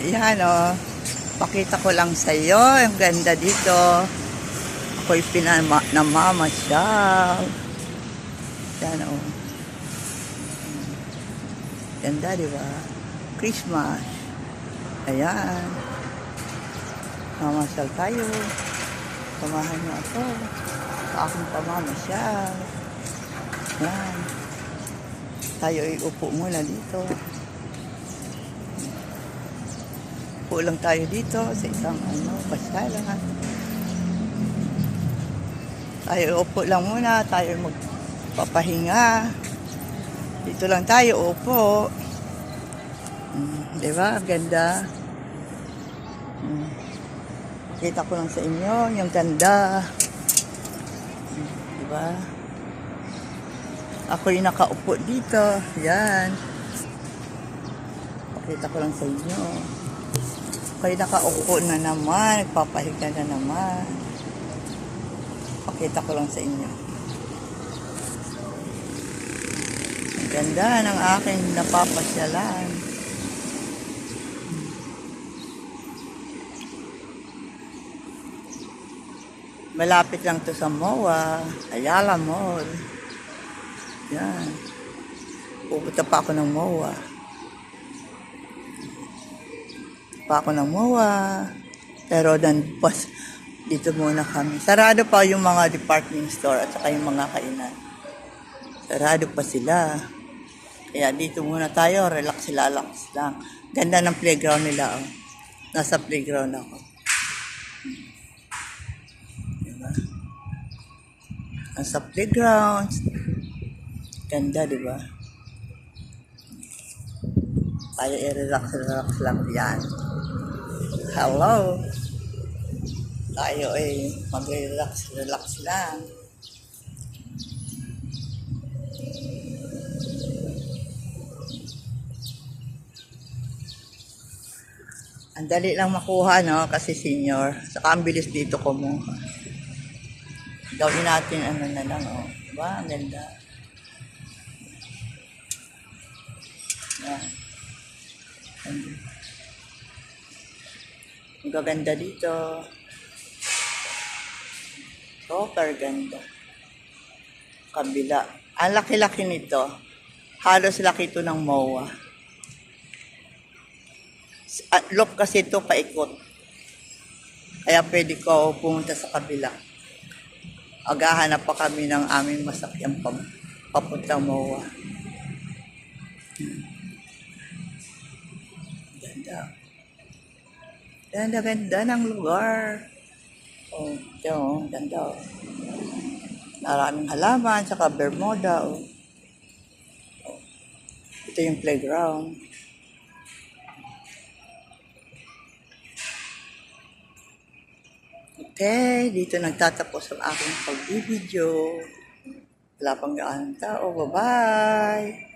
Ayan o. Pakita ko lang sa iyo. Ang ganda dito. Ako'y namamasyal. Ayan o. Ganda, di ba? Christmas. Ayan. Mamasyal tayo. Samahan niyo ako sa aking pamamasyal. Ayan. Tayo ay upo muna dito. Upo lang tayo dito sa isang pasyalan. Tayo upo lang muna. Tayo magpapahinga. Dito lang tayo upo. Diba? Ganda. Kita ko lang sa inyo yung ganda. Diba? Ako yung nakaupo dito. Yan. Pakita ko lang sa inyo. Ako yung nakaupo na naman. Nagpapahiga na naman. Pakita ko lang sa inyo. Ang ganda ng aking napapasyalan. Malapit lang to sa MOA, Ayala Mall. Yan. Pupunta pa ako ng MOA. Pero dito muna kami. Sarado pa yung mga department store at saka yung mga kainan. Sarado pa sila. Kaya dito muna tayo, relax lang. Ganda ng playground nila. Oh. Nasa playground ako. Nasa playground. Ganda, di ba? Tayo i-relax lang yan. Hello. Tayo ay mag-relax lang. Ang dali lang makuha, no? Kasi senior. Saka ang bilis dito kumuha. Gawin natin na lang, oh. Diba? Ang ganda. Yan. Ang gaganda dito. Super ganda. Kabila. Ang laki-laki nito. Halos laki ito ng MOA. Look kasi ito paikot. Kaya pwede ko pumunta sa kabila. Aghahanap pa kami ng aming masakyan papuntang MOA. Ganda ng lugar. Oh, ito, ganda. Maraming halaman, saka Bermuda. Oh. Ito yung playground. Okay, dito nagtatapos ang aking pag-video. Wala pang gaanong tao. Bye-bye!